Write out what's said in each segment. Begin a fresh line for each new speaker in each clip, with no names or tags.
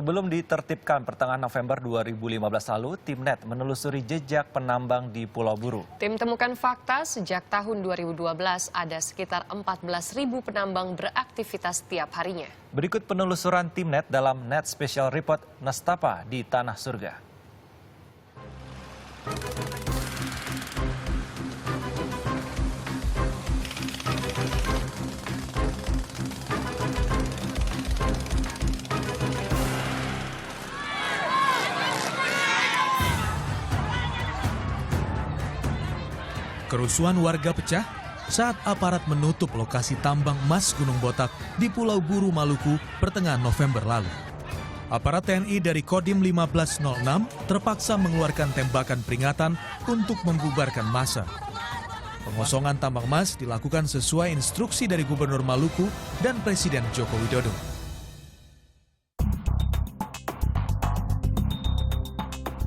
Sebelum ditertibkan pertengahan November 2015 lalu, tim NET menelusuri jejak penambang di Pulau Buru.
Tim temukan fakta sejak tahun 2012 ada sekitar 14.000 penambang beraktivitas tiap harinya.
Berikut penelusuran tim NET dalam NET Special Report Nestapa di Tanah Surga.
Kerusuhan warga pecah saat aparat menutup lokasi tambang emas Gunung Botak di Pulau Buru, Maluku pertengahan November lalu. Aparat TNI dari Kodim 1506 terpaksa mengeluarkan tembakan peringatan untuk membubarkan massa. Pengosongan tambang emas dilakukan sesuai instruksi dari Gubernur Maluku dan Presiden Joko Widodo.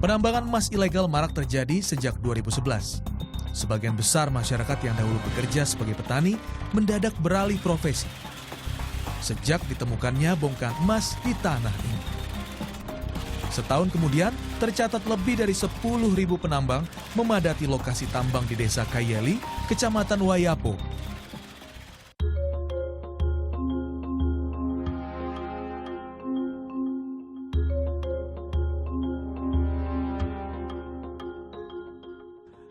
Penambangan emas ilegal marak terjadi sejak 2011. Sebagian besar masyarakat yang dahulu bekerja sebagai petani mendadak beralih profesi. Sejak ditemukannya bongkahan emas di tanah ini. Setahun kemudian, tercatat lebih dari 10.000 penambang memadati lokasi tambang di Desa Kayeli, Kecamatan Wayapo.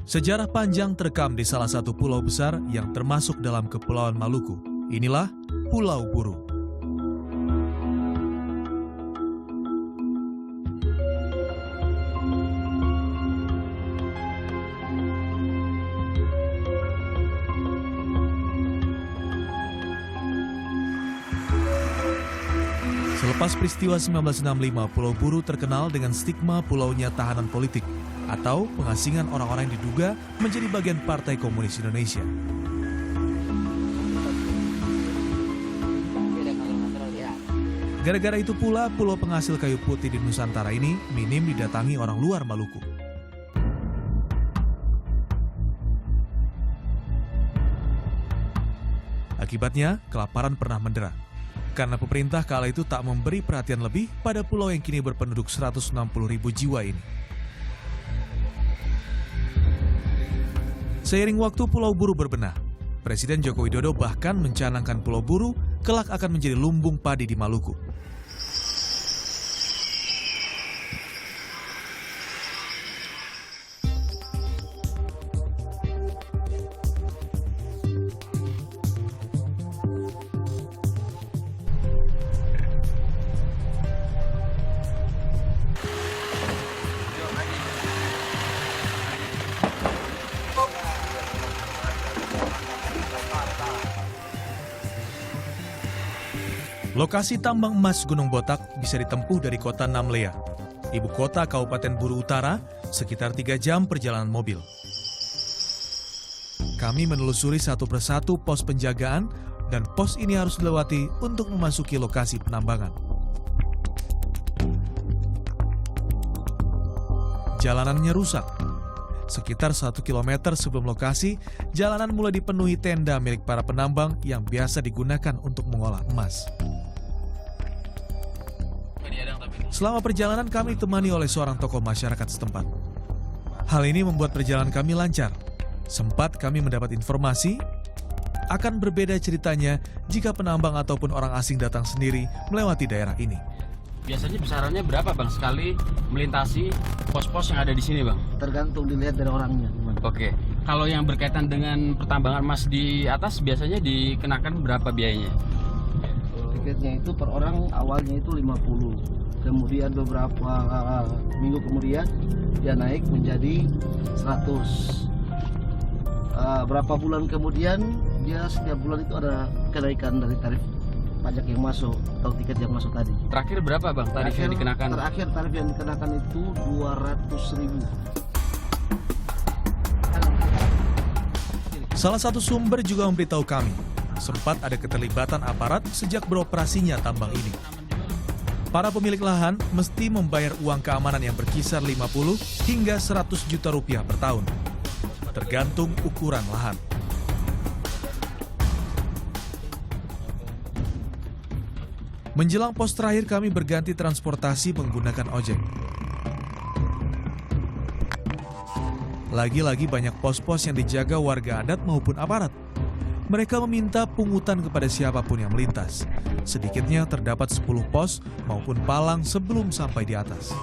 Sejarah panjang terekam di salah satu pulau besar yang termasuk dalam Kepulauan Maluku. Inilah Pulau Buru. Selepas peristiwa 1965, Pulau Buru terkenal dengan stigma pulaunya tahanan politik atau pengasingan orang-orang yang diduga menjadi bagian Partai Komunis Indonesia. Gara-gara itu pula, pulau penghasil kayu putih di Nusantara ini minim didatangi orang luar Maluku. Akibatnya, kelaparan pernah mendera. Karena pemerintah kala itu tak memberi perhatian lebih pada pulau yang kini berpenduduk 160.000 jiwa ini. Seiring waktu Pulau Buru berbenah, Presiden Joko Widodo bahkan mencanangkan Pulau Buru kelak akan menjadi lumbung padi di Maluku. Lokasi tambang emas Gunung Botak bisa ditempuh dari kota Namlea, ibu kota Kabupaten Buru Utara, sekitar 3 jam perjalanan mobil. Kami menelusuri satu persatu pos penjagaan dan pos ini harus dilewati untuk memasuki lokasi penambangan. Jalanannya rusak. Sekitar 1 kilometer sebelum lokasi, jalanan mulai dipenuhi tenda milik para penambang yang biasa digunakan untuk mengolah emas. Selama perjalanan kami ditemani oleh seorang tokoh masyarakat setempat. Hal ini membuat perjalanan kami lancar. Sempat kami mendapat informasi akan berbeda ceritanya jika penambang ataupun orang asing datang sendiri melewati daerah ini.
Biasanya besarannya berapa Bang sekali melintasi pos-pos yang ada di sini Bang?
Tergantung dilihat dari orangnya.
Oke. Kalau yang berkaitan dengan pertambangan emas di atas biasanya dikenakan berapa biayanya?
Tiketnya itu per orang awalnya itu 50. Kemudian beberapa minggu kemudian dia naik menjadi 100. Berapa bulan kemudian dia setiap bulan itu ada kenaikan dari tarif pajak yang masuk atau tiket yang masuk tadi.
Terakhir berapa Bang tarif yang dikenakan?
Terakhir tarif yang dikenakan itu 200.000.
Salah satu sumber juga memberitahu kami, sempat ada keterlibatan aparat sejak beroperasinya tambang ini. Para pemilik lahan mesti membayar uang keamanan yang berkisar 50 hingga 100 juta rupiah per tahun, tergantung ukuran lahan. Menjelang pos terakhir kami berganti transportasi menggunakan ojek. Lagi-lagi banyak pos-pos yang dijaga warga adat maupun aparat. Mereka meminta pungutan kepada siapapun yang melintas. Sedikitnya terdapat 10 pos maupun palang sebelum sampai di atas.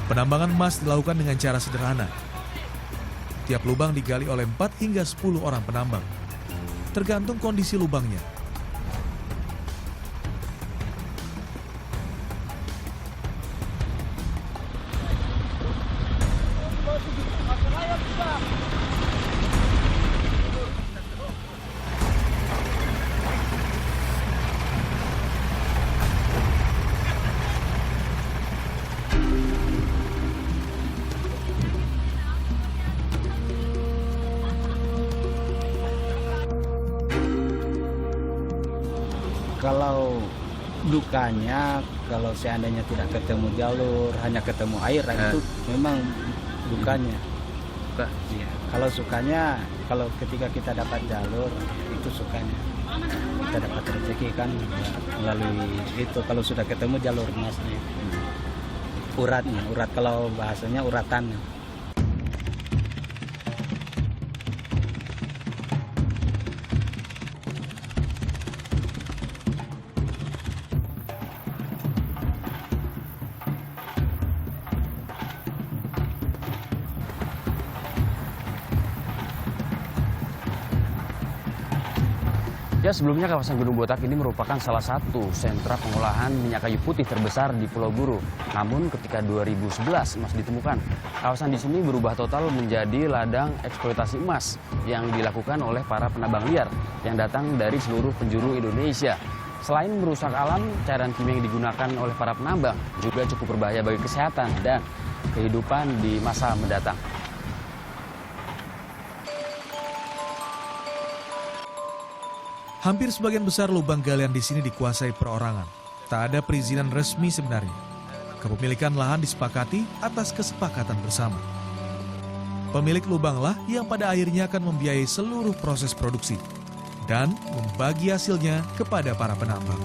Penambangan emas dilakukan dengan cara sederhana. Tiap lubang digali oleh 4 hingga 10 orang penambang. Tergantung kondisi lubangnya.
Kalau dukanya, kalau seandainya tidak ketemu jalur, hanya ketemu air, itu memang dukanya. Ya. Kalau sukanya, kalau ketika kita dapat jalur, itu sukanya. Kita dapat rezeki kan melalui itu. Kalau sudah ketemu jalur emasnya, uratnya, urat kalau bahasanya uratannya.
Ya, sebelumnya kawasan Gunung Botak ini merupakan salah satu sentra pengolahan minyak kayu putih terbesar di Pulau Buru. Namun ketika 2011 emas ditemukan, kawasan di sini berubah total menjadi ladang eksploitasi emas yang dilakukan oleh para penambang liar yang datang dari seluruh penjuru Indonesia. Selain merusak alam, cairan kimia yang digunakan oleh para penambang juga cukup berbahaya bagi kesehatan dan kehidupan di masa mendatang.
Hampir sebagian besar lubang galian di sini dikuasai perorangan. Tak ada perizinan resmi sebenarnya. Kepemilikan lahan disepakati atas kesepakatan bersama. Pemilik lubanglah yang pada akhirnya akan membiayai seluruh proses produksi dan membagi hasilnya kepada para penambang.